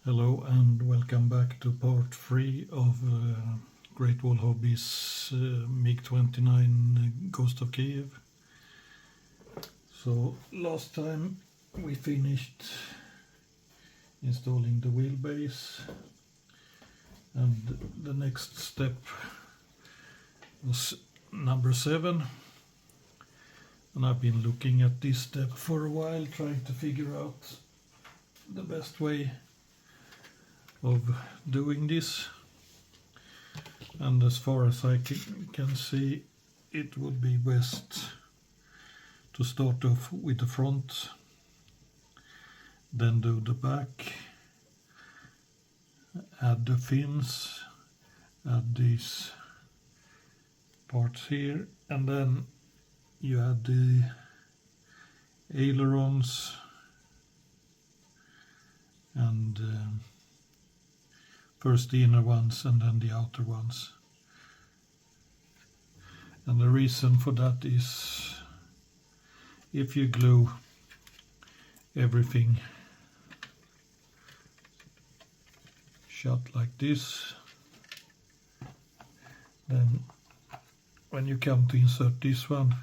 Hello and welcome back to part 3 of Great Wall Hobbies Mig-29 Ghost of Kyiv. So last time we finished installing the wheelbase, and the next step was number 7, and I've been looking at this step for a while, trying to figure out the best way of doing this, and as far as I can see, it would be best to start off with the front, then do the back, add the fins, add these parts here, and then you add the ailerons and first the inner ones and then the outer ones. And the reason for that is, if you glue everything shut like this, then when you come to insert this one,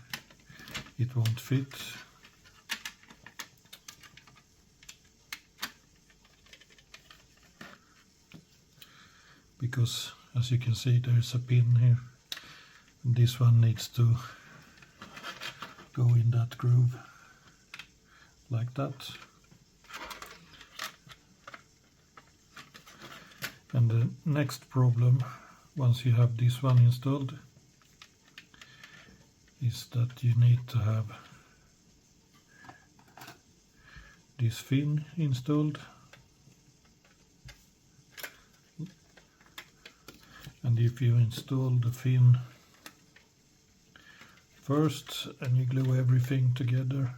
it won't fit. Because as you can see, there's a pin here, and this one needs to go in that groove like that. And the next problem, once you have this one installed, is that you need to have this fin installed. And if you install the fin first and you glue everything together,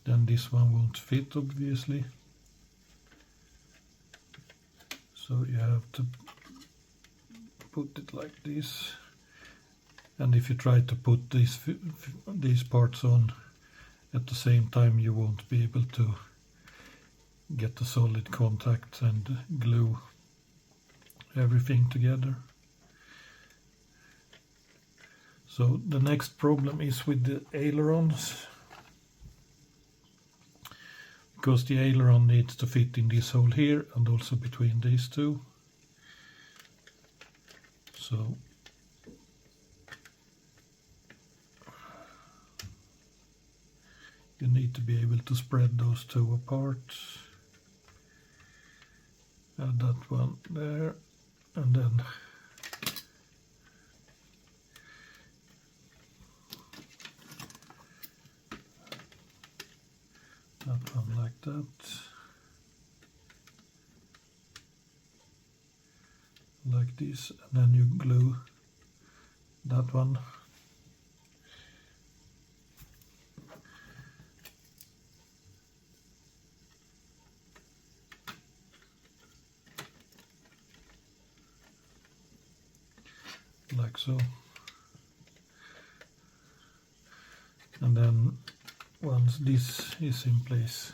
then this one won't fit, obviously. So you have to put it like this. And if you try to put these parts on at the same time, you won't be able to get a solid contact and glue everything together. So the next problem is with the ailerons, because the aileron needs to fit in this hole here and also between these two. So you need to be able to spread those two apart. Add that one there, and then that one like that, like this, and then you glue that one like so. And then once this is in place,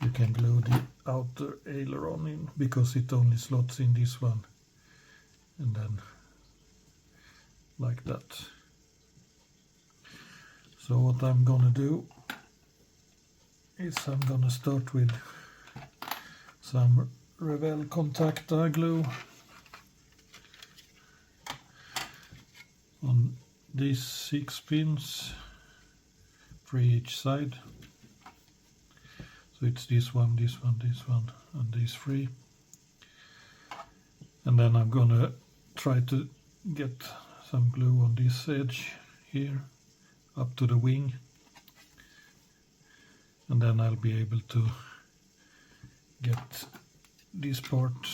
you can glue the outer aileron in, because it only slots in this one, and then like that. So what I'm gonna do is I'm gonna start with some Revell Contacta glue on these 6 pins, 3 each side. So it's this one, this one, this one, and these 3. And then I'm gonna try to get some glue on this edge here up to the wing, and then I'll be able to get this part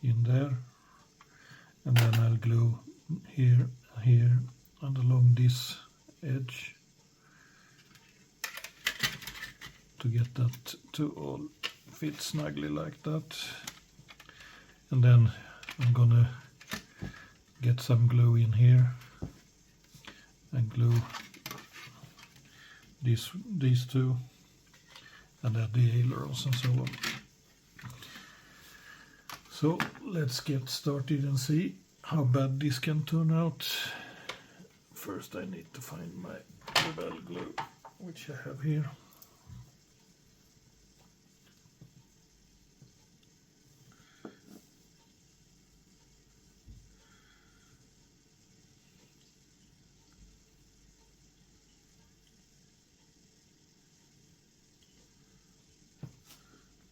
in there, and then I'll glue here, here, and along this edge to get that to all fit snugly like that. And then I'm gonna get some glue in here and glue these two and add the ailerons and so on. So let's get started and see how bad this can turn out. First I need to find my rebel glue, which I have here.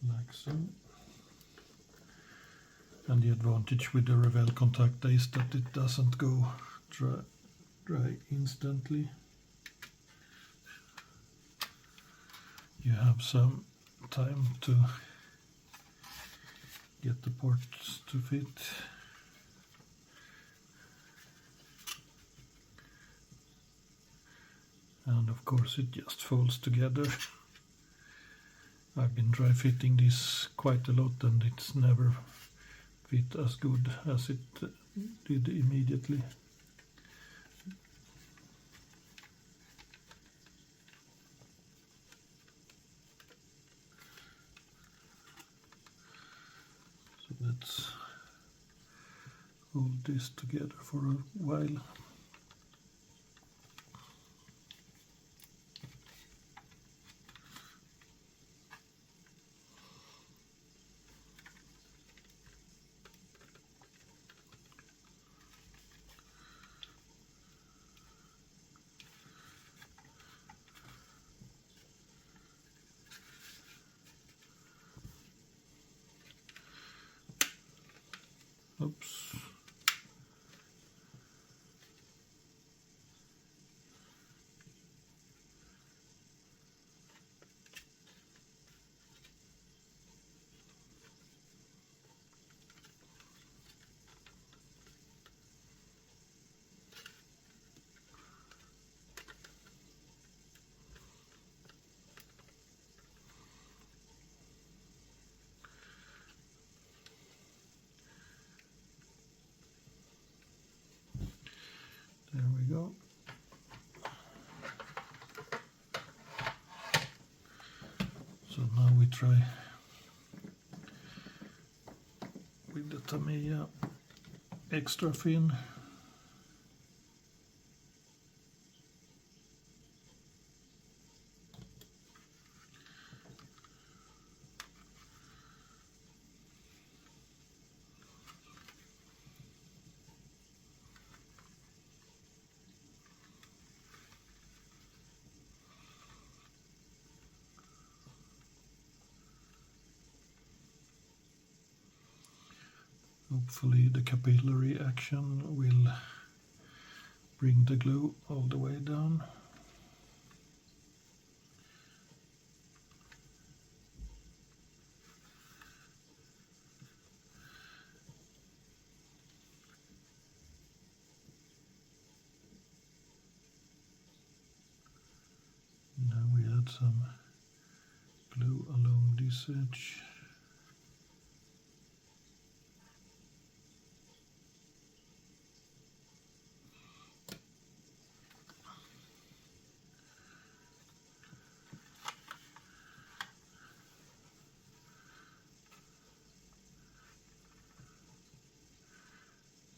Like so. And the advantage with the Revell contactor is that it doesn't go dry instantly. You have some time to get the parts to fit. And of course it just folds together. I've been dry fitting this quite a lot and it's never fit as good as it did immediately. So let's hold this together for a while. Oops. There we go. So now we try with the Tamiya extra fin. Hopefully the capillary action will bring the glue all the way down. Now we add some glue along this edge.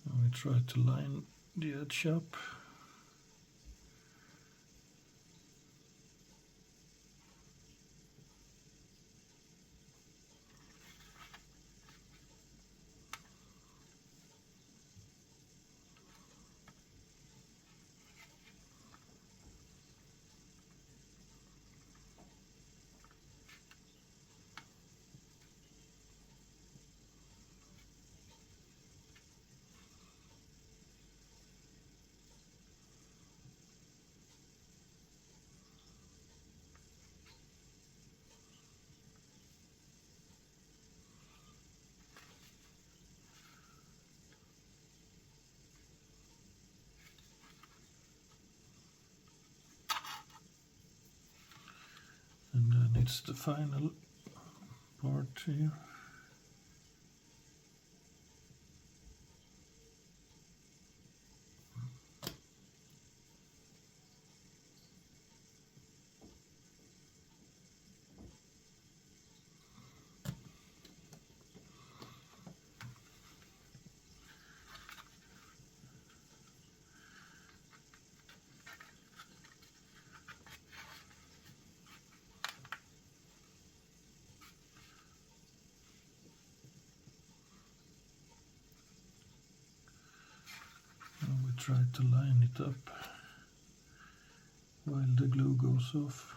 And we try to line the edge up. And then it's the final part here. try to line it up while the glue goes off.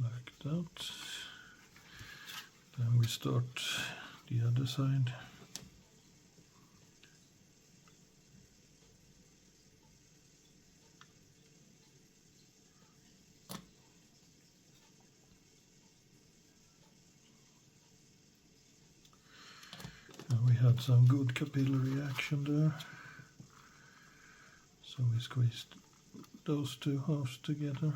Like that. Then we start the other side. And we had some good capillary action there. So we squeezed those two halves together.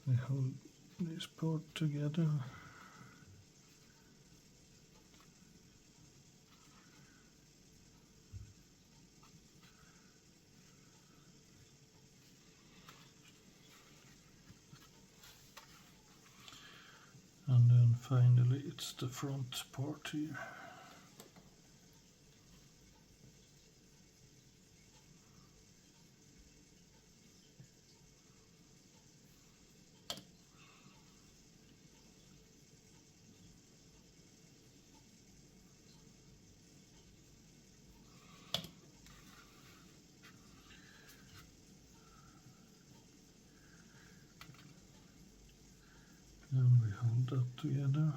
We hold this part together. And then finally it's the front part here. And we hold that together.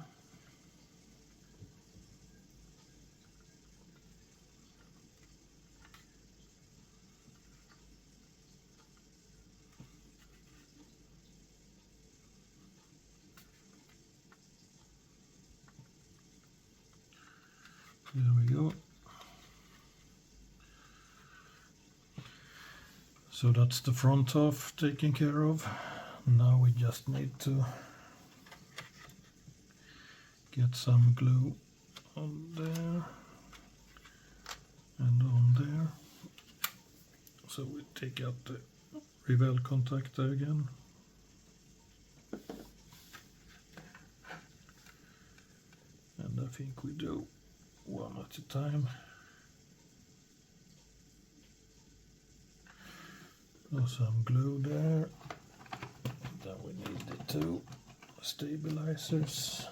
There we go. So that's the front half taken care of. Now we just need to get some glue on there and on there. So we take out the revel contactor again. And I think we do one at a time. Some glue there. Then we need the two stabilizers.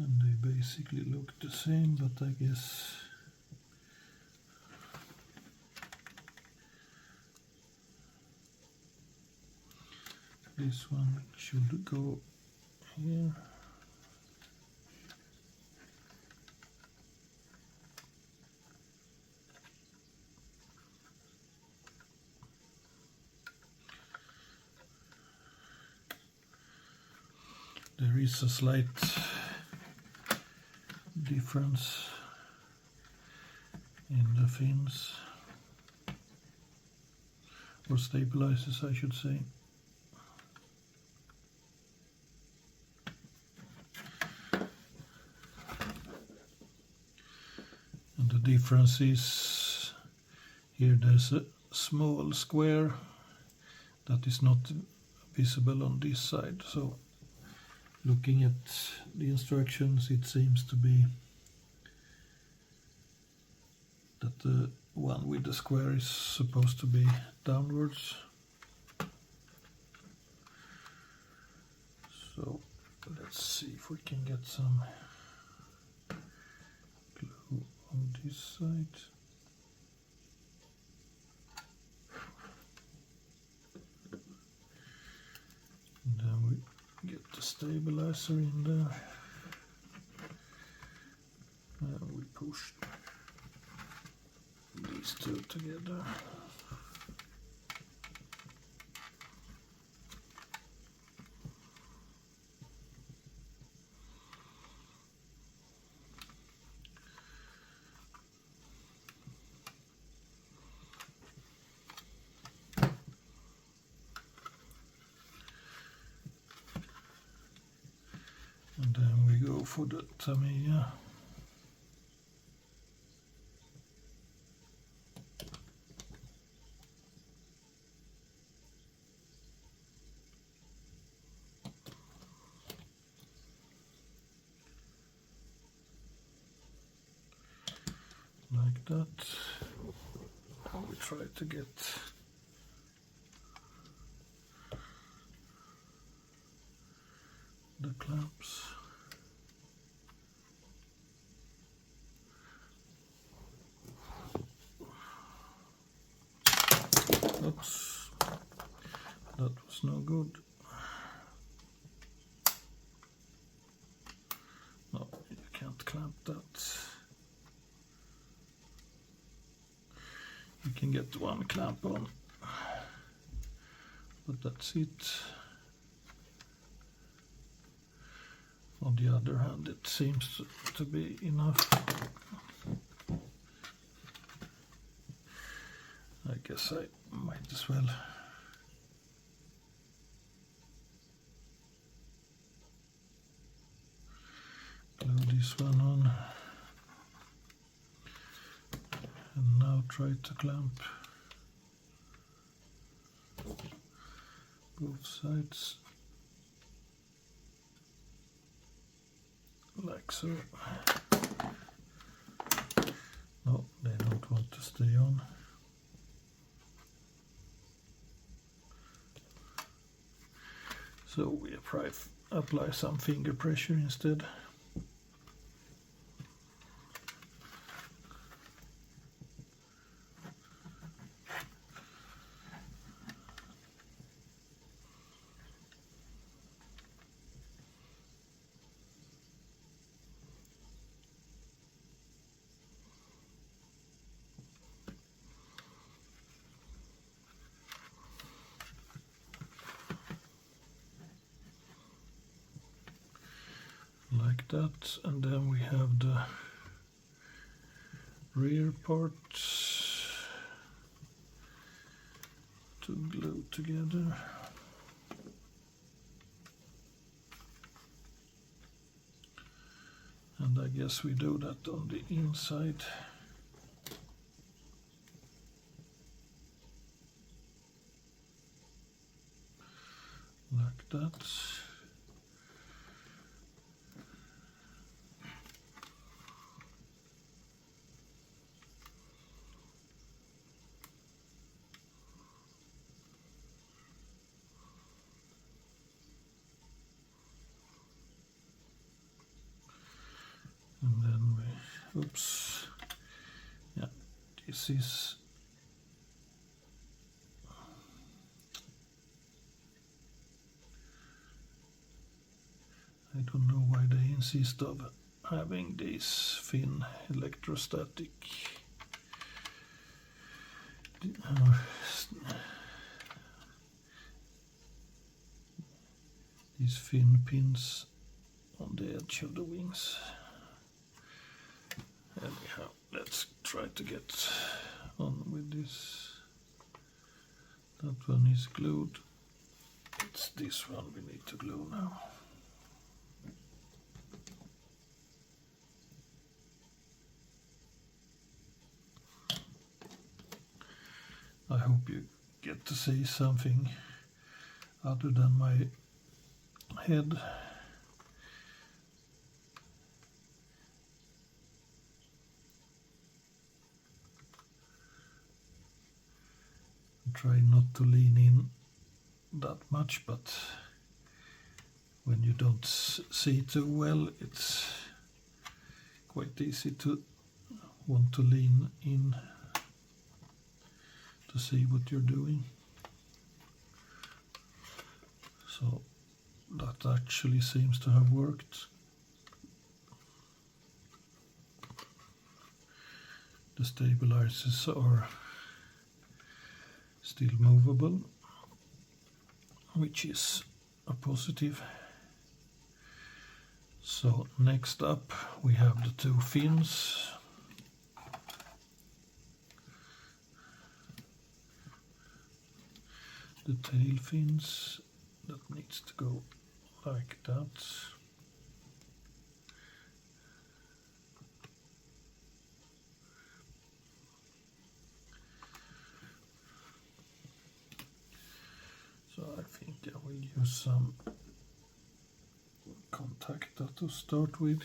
And they basically look the same, but I guess this one should go here. There is a slight difference in the fins, or stabilizers I should say. And the difference is here there's a small square that is not visible on this side. So looking at the instructions, it seems to be that the one with the square is supposed to be downwards. So let's see if we can get some glue on this side. And then we get the stabilizer in there. And we push these two together. And then we go for the Tamiya. Like that. And we try to get the clamps. Oops, that was no good. No, you can't clamp that. You can get one clamp on, but that's it. On the other hand, it seems to be enough. I guess I might as well glue this one on. And now try to clamp both sides like so. No, they don't want to stay on. So we apply some finger pressure instead. Like that, and then we have the rear part to glue together. And I guess we do that on the inside. Like that. And then we, oops, yeah, this is, I don't know why they insist of having these thin electrostatic these thin pins on the edge of the wings. Anyhow, let's try to get on with this. That one is glued. It's this one we need to glue now. I hope hope you get to see something other than my head. Try not to lean in that much, but when you don't see too well, it's quite easy to want to lean in to see what you're doing. So that actually seems to have worked. The stabilizers are still movable, which is a positive. So next up we have the two fins. The tail fins, that needs to go like that. So I think I will use some contactor to start with.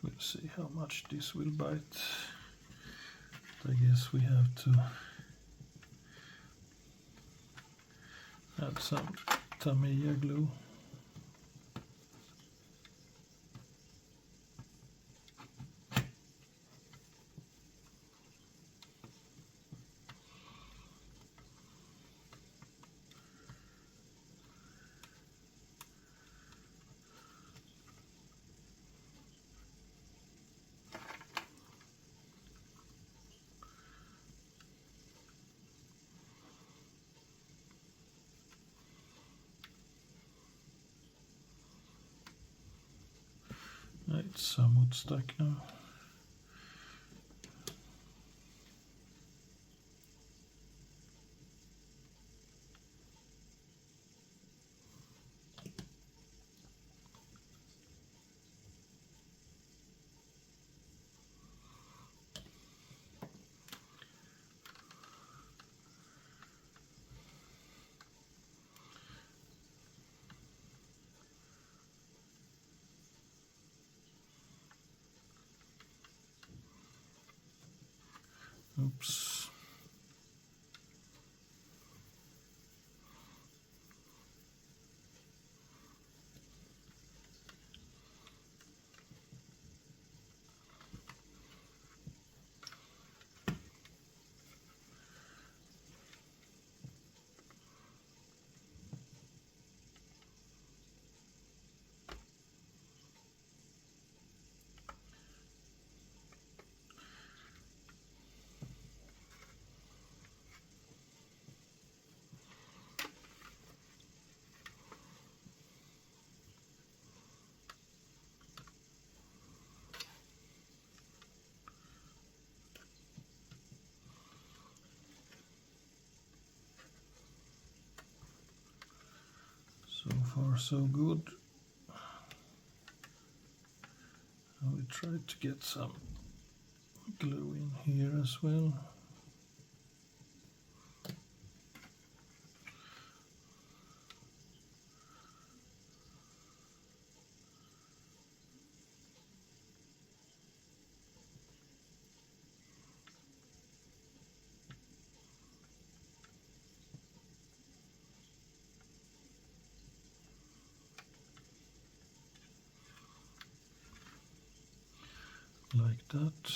We'll see how much this will bite. I guess we have to add some Tamiya glue. It's somewhat stuck now. Oops. So far so good. I will try to get some glue in here as well. Like that.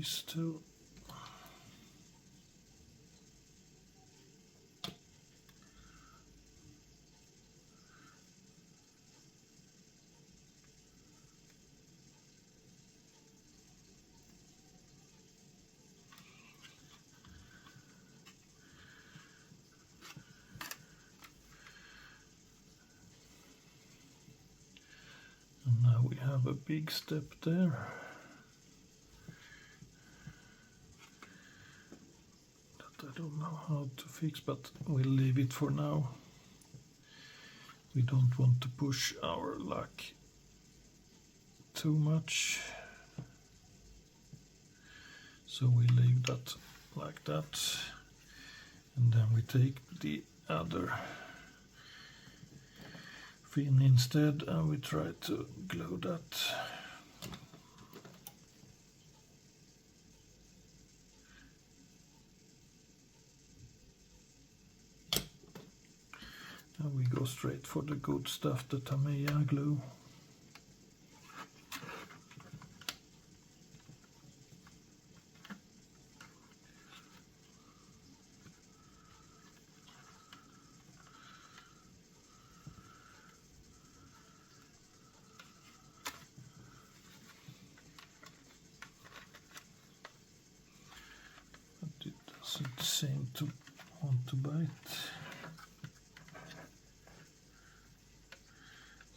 these two. And now we have a big step there. That I don't know how to fix, but we'll leave it for now. We don't want to push our luck too much. So we leave that like that. And then we take the other fin instead and we try to glue that. And we go straight for the good stuff, the Tamiya glue. But it doesn't seem to want to bite.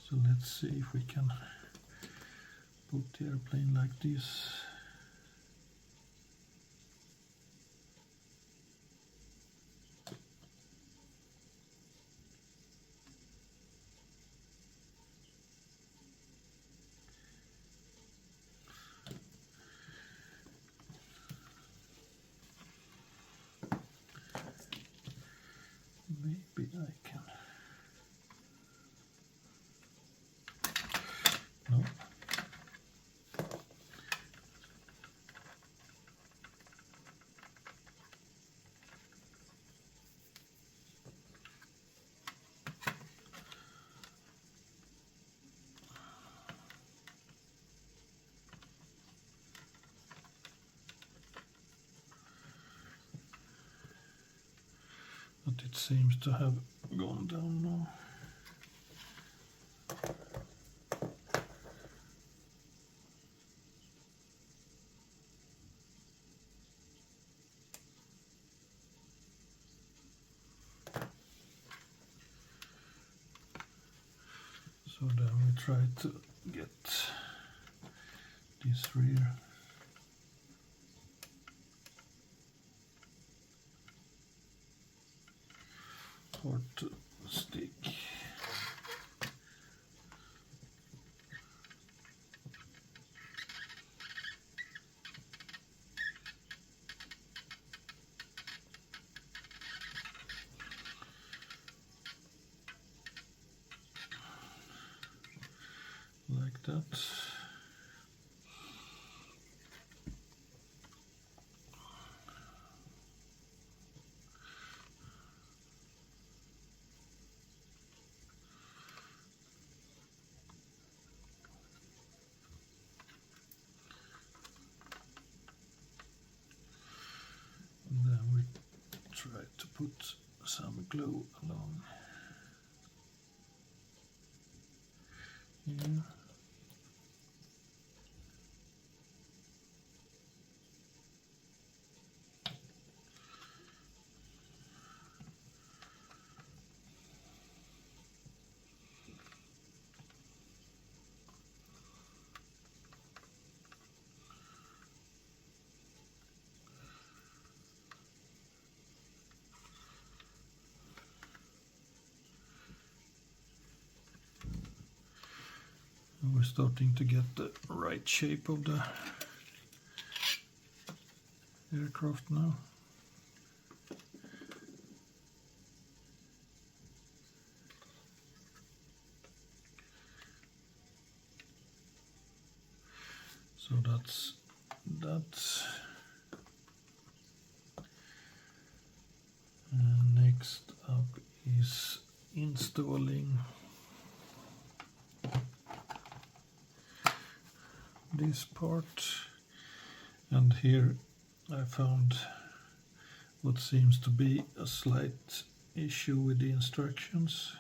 So let's see if we can put the airplane like this. Maybe I can. No. But it seems to have gone down now. So then we try to get this rear part to stick. Like that. And then we try to put some glue along here. And we're starting to get the right shape of the aircraft now. So that's that. And next up is installing this part, And here I found what seems to be a slight issue with the instructions.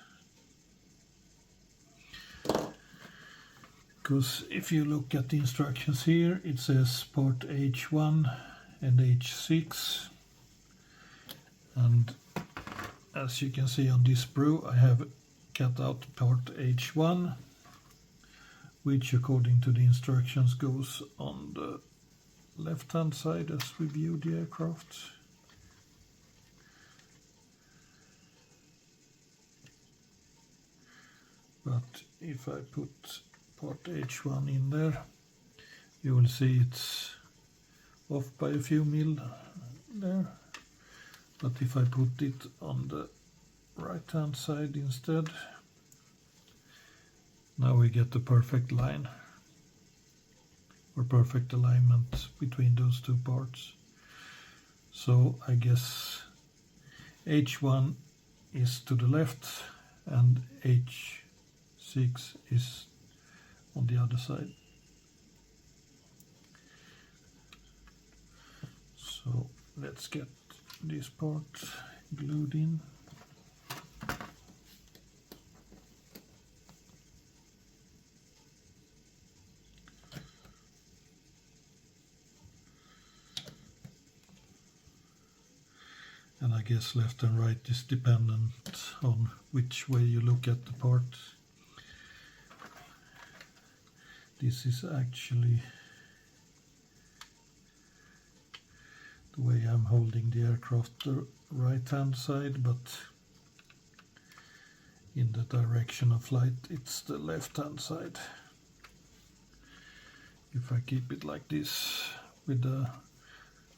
Because if you look at the instructions here, it says port H1 and H6. And as you can see on this sprue, I have cut out port H1, which according to the instructions goes on the left-hand side as we view the aircraft. But if I put port H1 in there, you will see it's off by a few mil there. But if I put it on the right-hand side instead, now we get the perfect line, or perfect alignment between those two parts. So I guess H1 is to the left and H6 is on the other side. So let's get this part glued in. And I guess left and right is dependent on which way you look at the part. This is actually the way I'm holding the aircraft, the right hand side, but in the direction of flight it's the left hand side. If I keep it like this with the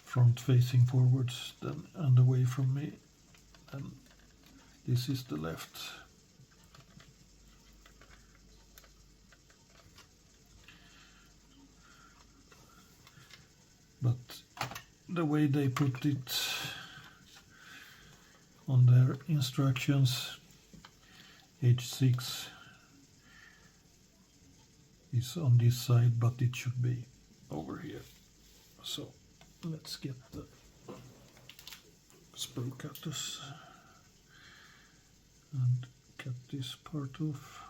front facing forwards then and away from me, and this is the left. But the way they put it on their instructions, H6 is on this side, but it should be over here. So let's get the sprue cutters and cut this part off.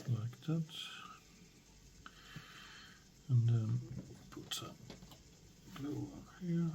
Like that, and then put some glue on here.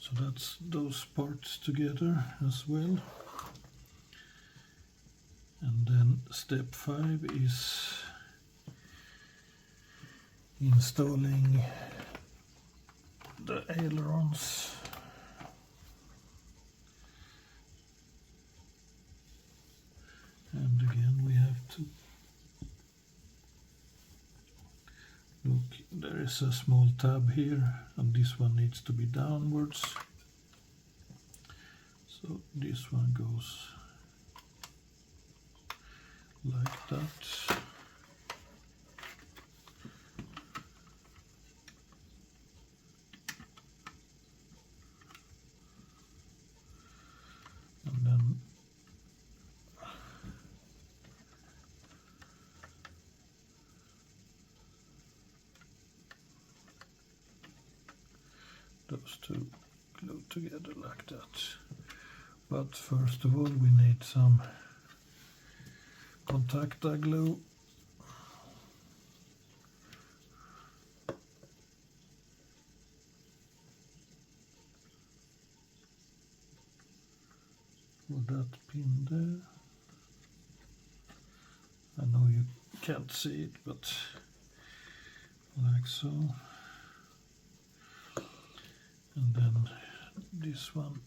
So that's those parts together as well. And then step 5 is installing the ailerons. And again we have to look, there is a small tab here and this one needs to be downwards. So this one goes like that. And then those two glue together like that. But first of all we need some contactor glue. For that pin there. I know you can't see it, but like so. And then this one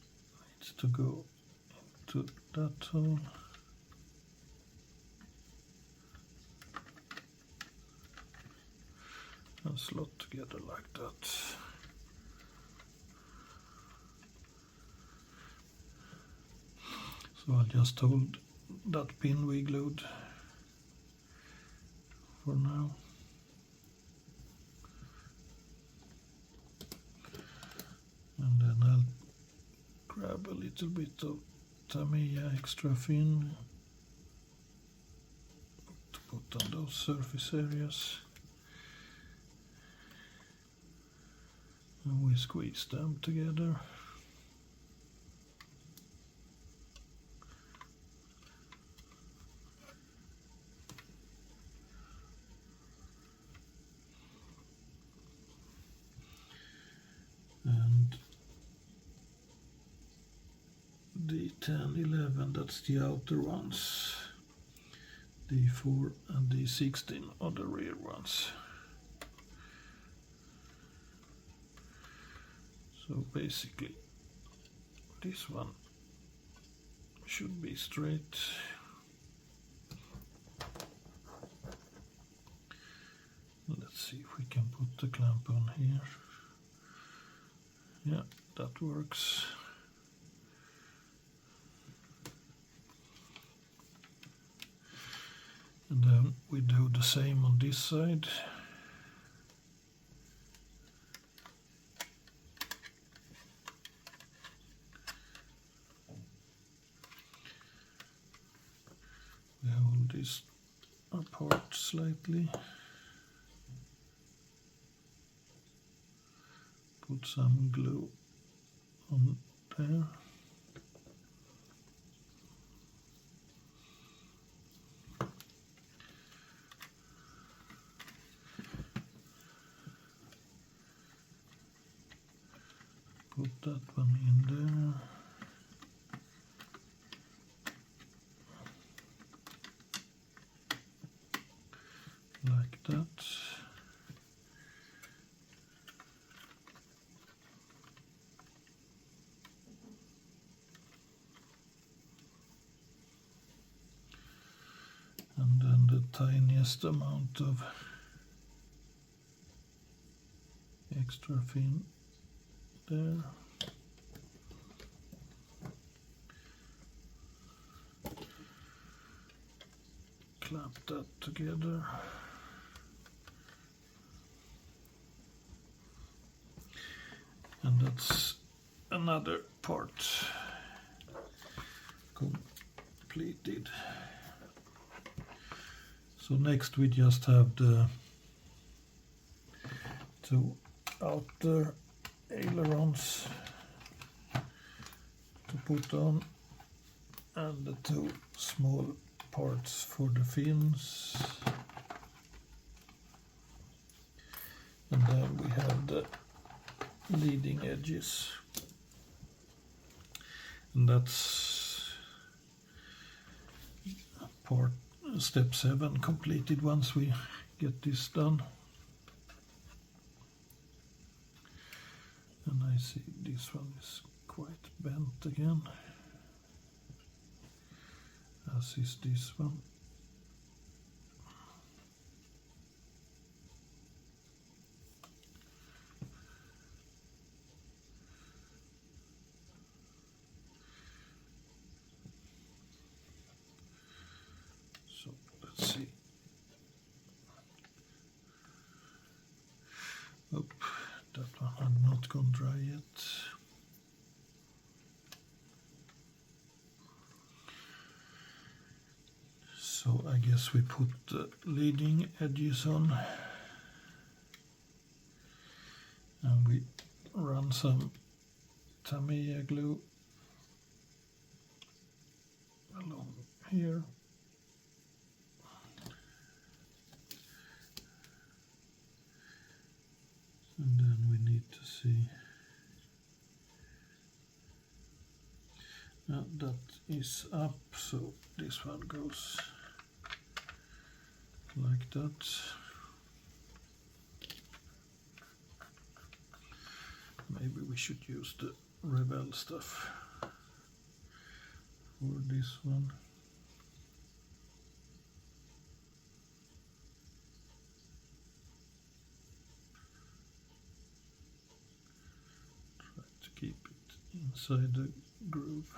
needs to go into that hole. And slot together like that. So I'll just hold that pin we glued for now. And then I'll grab a little bit of Tamiya extra thin to put on those surface areas. And we squeeze them together. And D10, 11, that's the outer ones. D4 and D16 are the rear ones. So basically this one should be straight. Let's see if we can put the clamp on here. Yeah, that works. And then we do the same on this side. We hold this apart slightly. Put some glue on there. Put that one in there. Like that. And then the tiniest amount of extra thin there. Clamp that together. And that's another part completed. So next we just have the two outer ailerons to put on and the two small parts for the fins. And then we have the leading edges And that's part step 7 completed once we get this done. And I see this one is quite bent again, as is this one. So let's see. Oh, that one had not gone dry yet. So I guess we put the leading edges on and we run some Tamiya glue along here. And then we need to see that is up, so this one goes like that. Maybe we should use the Rebel stuff for this one. Try to keep it inside the groove.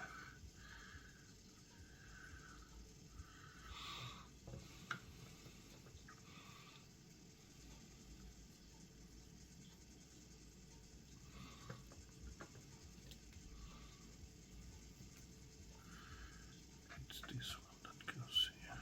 It's this one that goes here.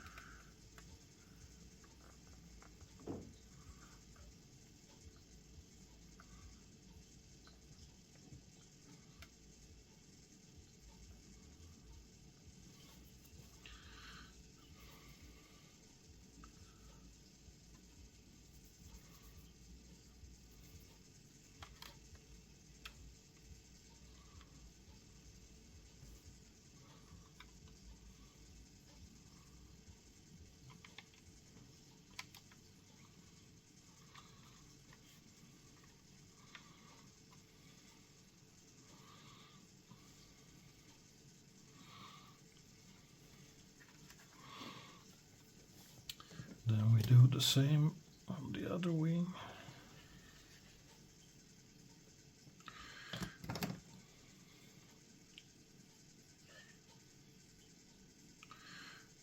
Then we do the same on the other wing.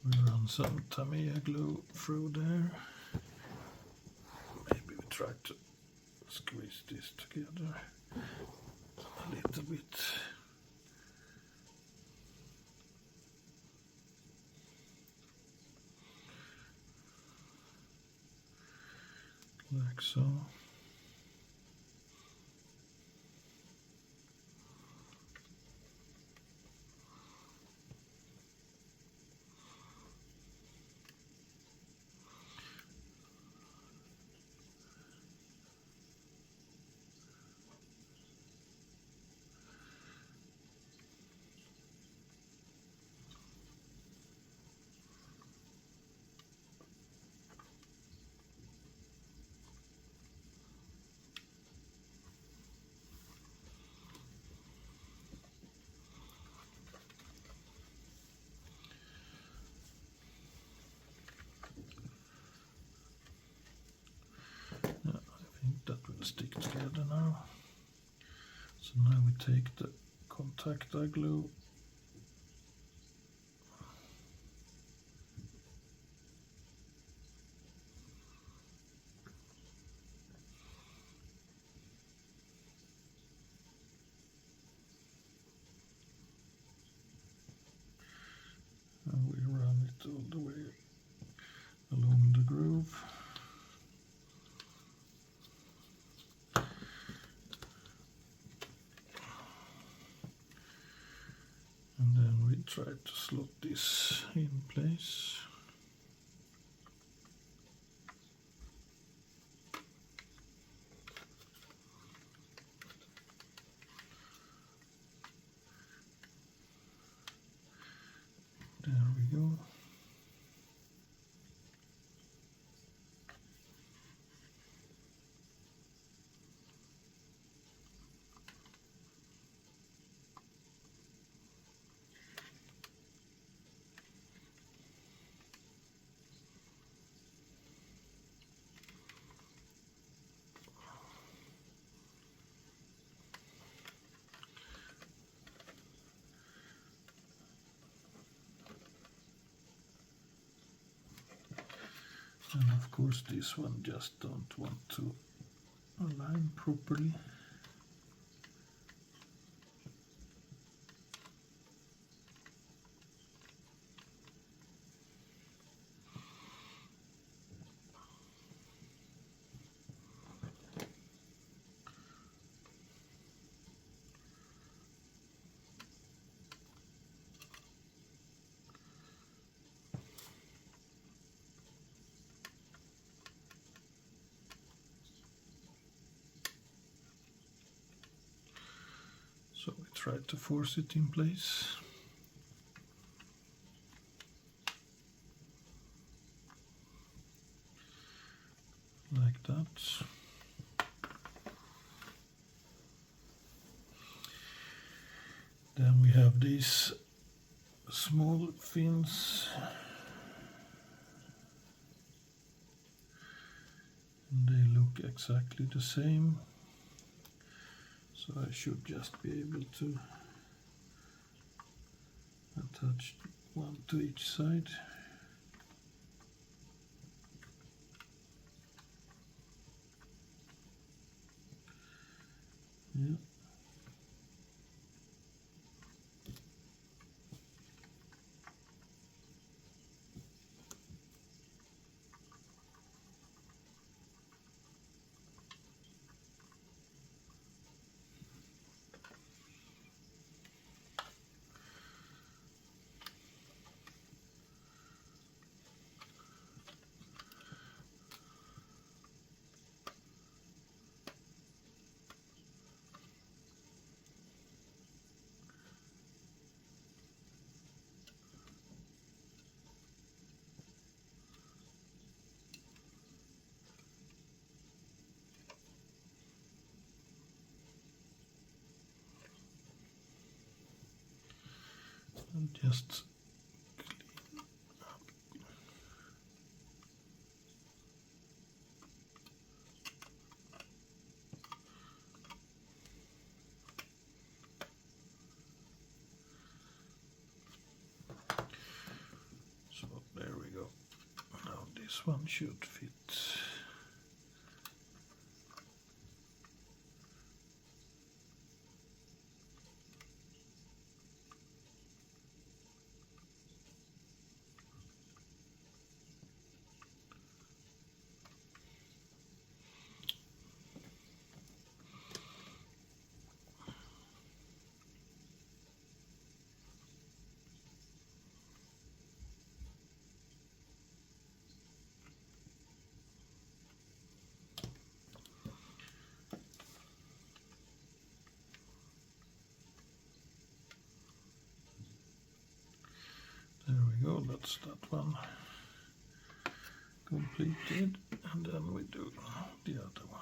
We run some Tamiya glue through there. Maybe we try to squeeze this together a little bit. Like so. That will stick together now. So now we take the contact glue and we run it all the way along the groove. And then we try to slot this in place. And of course this one just don't want to align properly. So we try to force it in place. Like that. Then we have these small fins. And they look exactly the same. So I should just be able to attach one to each side. Yeah. And just so there we go. Now this one should fit. There we go, that's that one completed, and then we do the other one.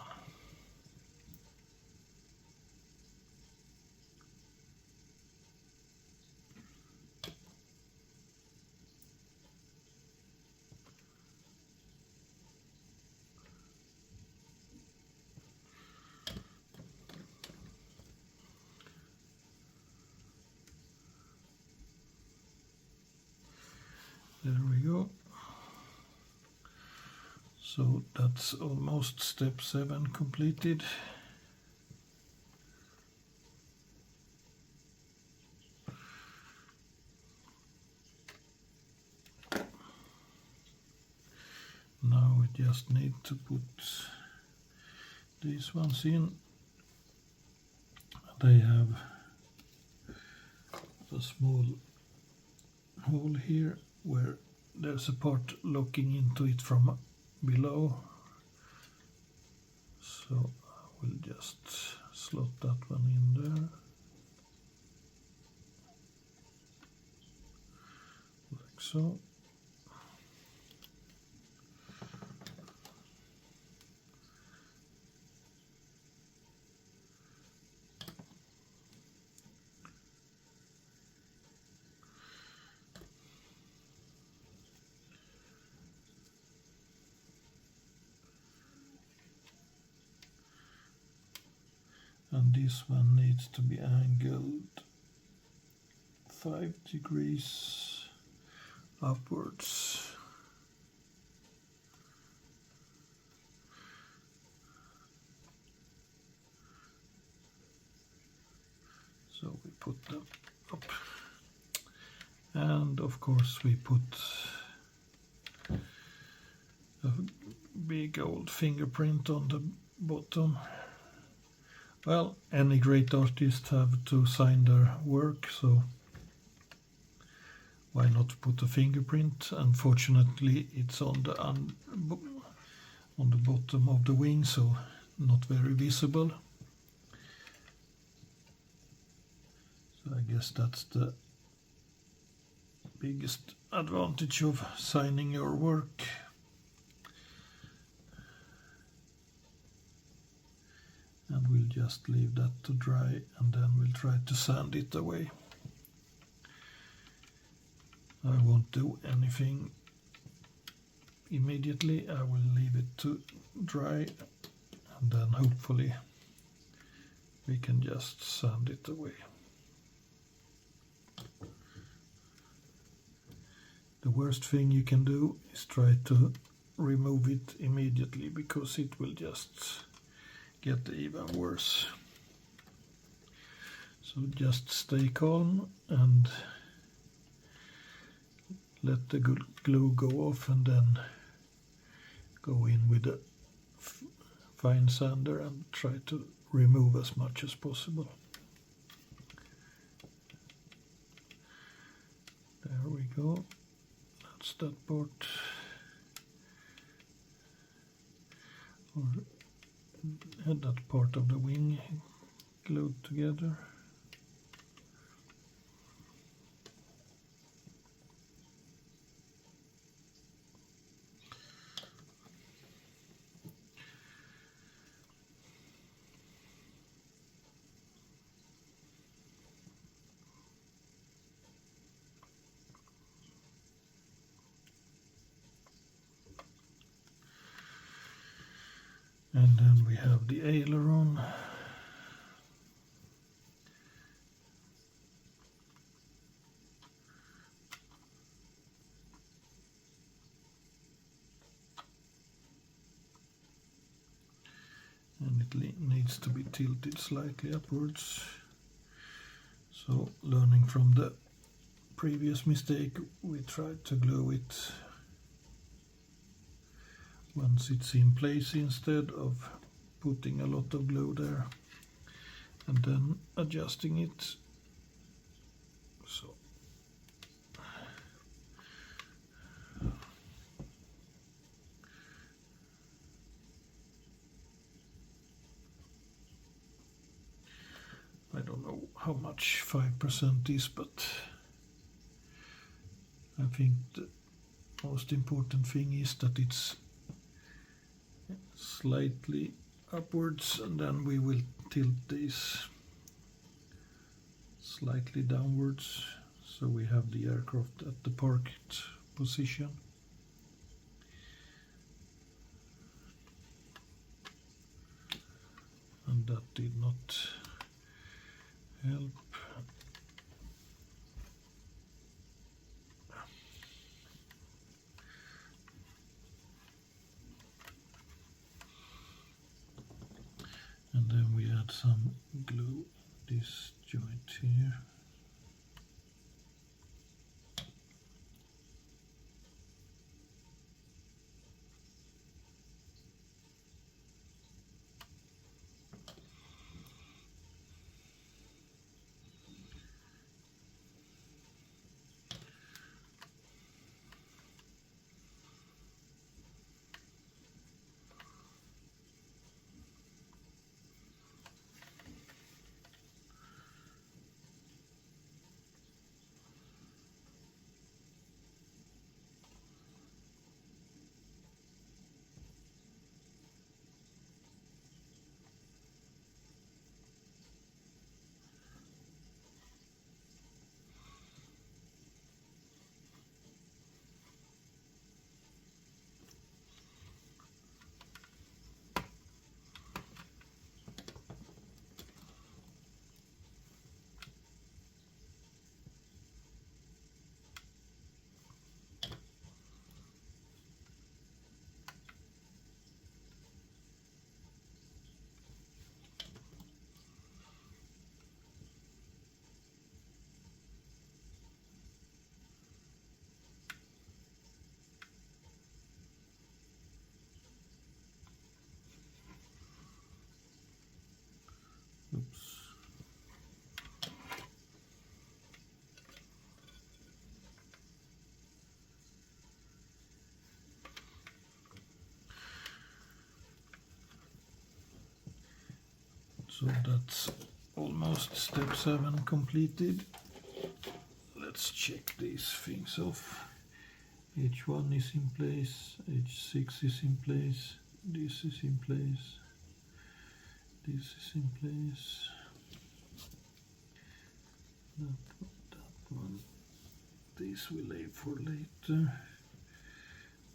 There we go. So that's almost step 7 completed. Now we just need to put these ones in. They have a small hole here where there's a part looking into it from below. So I will just slot that one in there. Like so. And this one needs to be angled 5 degrees upwards. So we put them up. And of course we put a big old fingerprint on the bottom. Well, any great artist have to sign their work, so why not put a fingerprint? Unfortunately, it's on the bottom of the wing, so not very visible. So I guess that's the biggest advantage of signing your work. And we'll just leave that to dry, and then we'll try to sand it away. I won't do anything immediately. I will leave it to dry, and then hopefully we can just sand it away. The worst thing you can do is try to remove it immediately, because it will just get even worse. So just stay calm and let the glue go off, and then go in with a fine sander and try to remove as much as possible. There we go. That's that part. Or that part of the wing glued together. And then we have the aileron. And it needs to be tilted slightly upwards. So, learning from the previous mistake, we tried to glue it once it's in place instead of putting a lot of glue there and then adjusting it. So I don't know how much 5% is, but I think the most important thing is that it's slightly upwards, and then we will tilt these slightly downwards so we have the aircraft at the parked position. And that did not help. And then we add some glue this joint here. So that's almost step 7 completed. Let's check these things off. H1 is in place, H6 is in place, this is in place, this is in place, that one, this we leave for later,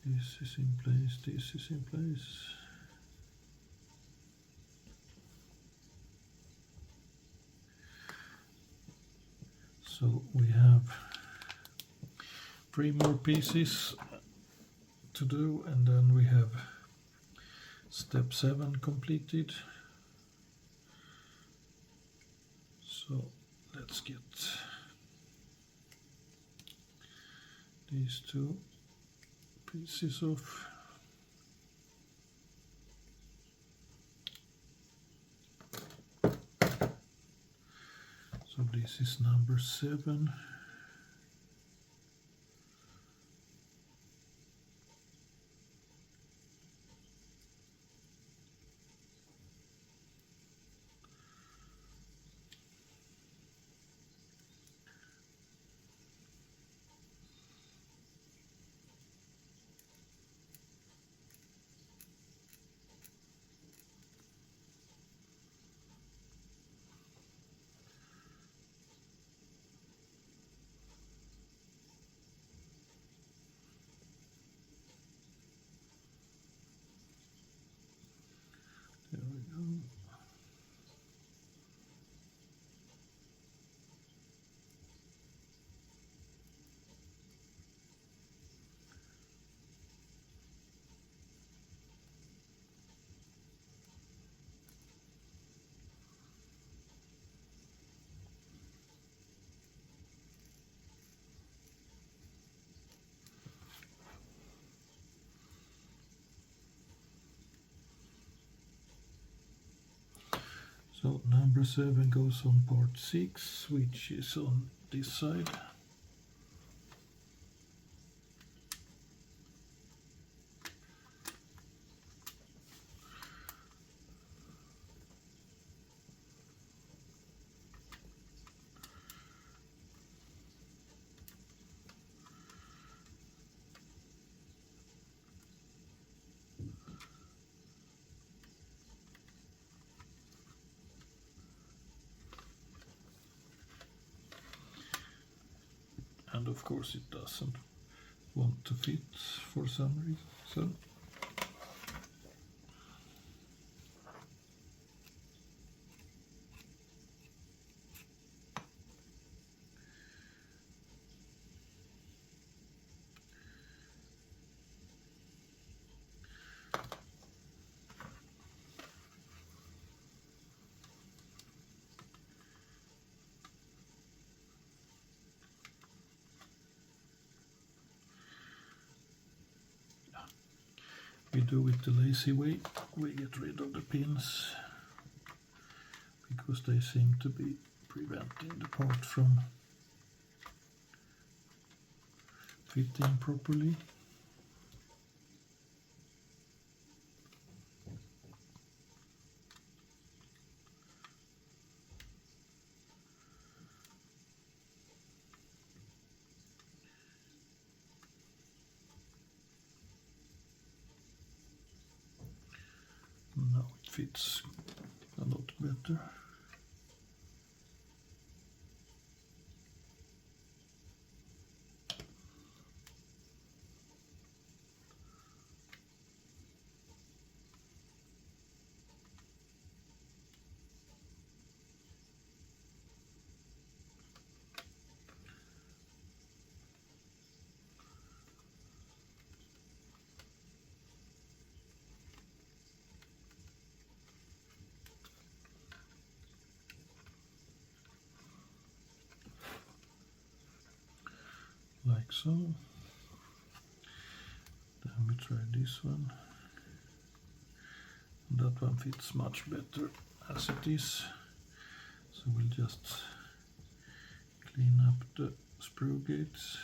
this is in place, this is in place. So we have 3 more pieces to do, and then we have step 7 completed. So let's get these 2 pieces off. So this is number 7. There we go. So number 7 goes on part 6, which is on this side. And of course it doesn't want to fit for some reason. We do it the lazy way. We get rid of the pins because they seem to be preventing the part from fitting properly. Now it fits a lot better. Like so. Then we try this one. That one fits much better as it is. So we'll just clean up the screw gates.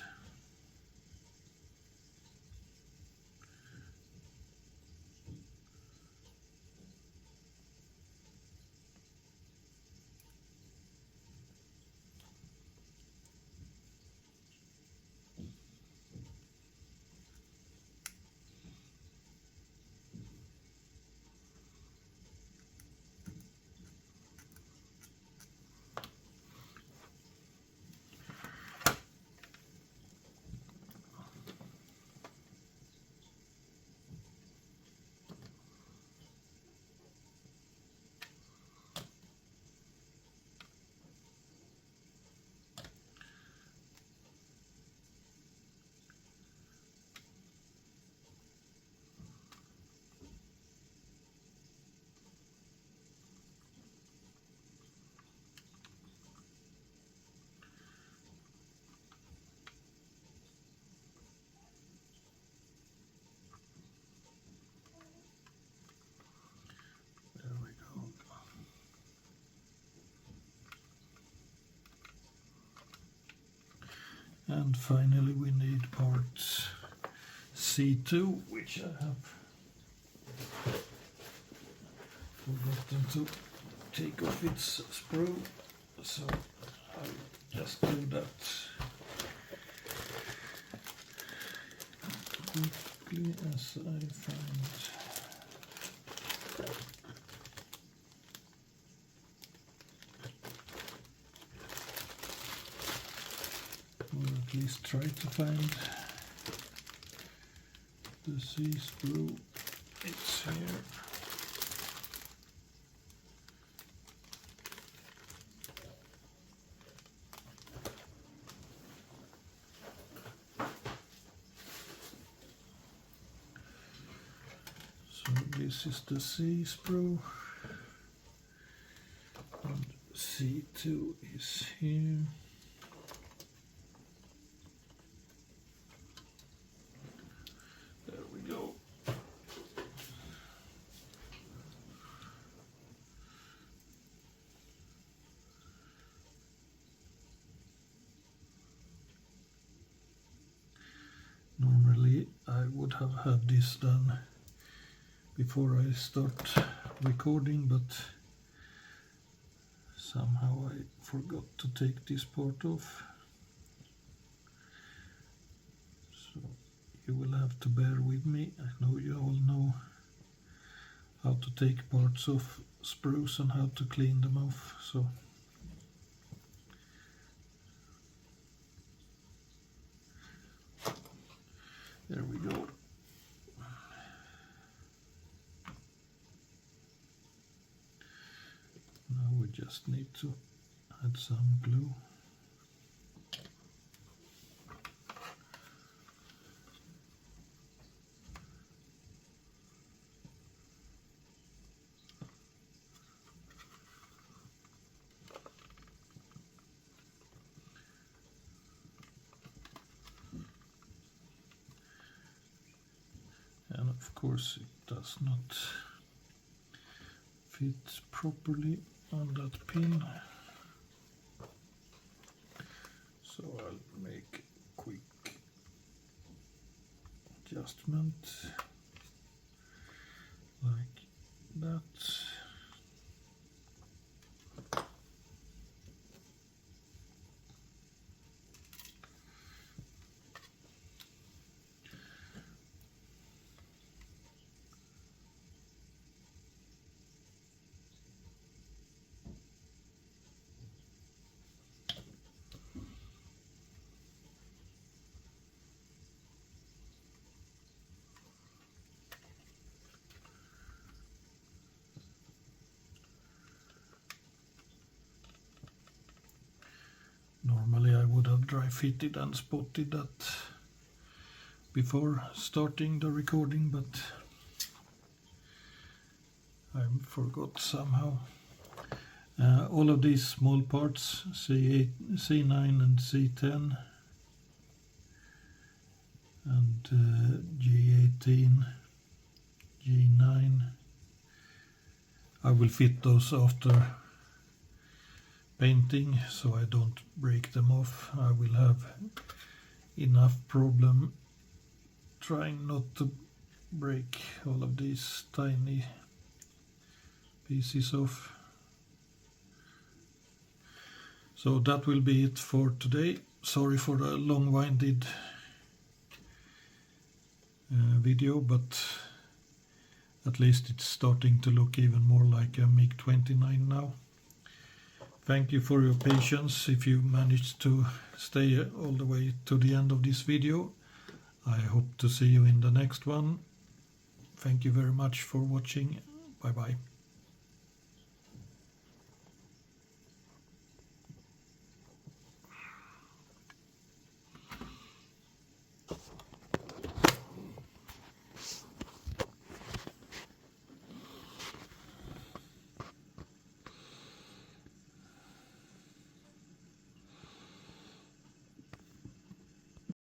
And finally we need part C2, which I have forgotten to take off its sprue, so I'll just do that quickly as I find. Or at least try to find the C sprue. It's here. So this is the C sprue, and C2 is here. There we go. Normally I would have had this done before I start recording, but somehow I forgot to take this part off. So you will have to bear with me. I know you all know how to take parts off sprues and how to clean them off, so there we go. Now we just need to add some glue. And of course it does not fit properly on that pin, so I'll make a quick adjustment like that. Normally I would have dry fitted and spotted that before starting the recording, but I forgot somehow. All of these small parts, C8, C9 and C10 and G18, G9, I will fit those after painting, so I don't break them off. I will have enough problem trying not to break all of these tiny pieces off. So that will be it for today. Sorry for the long-winded video, but at least it's starting to look even more like a Mig-29 now. Thank you for your patience if you managed to stay all the way to the end of this video. I hope to see you in the next one. Thank you very much for watching. Bye bye.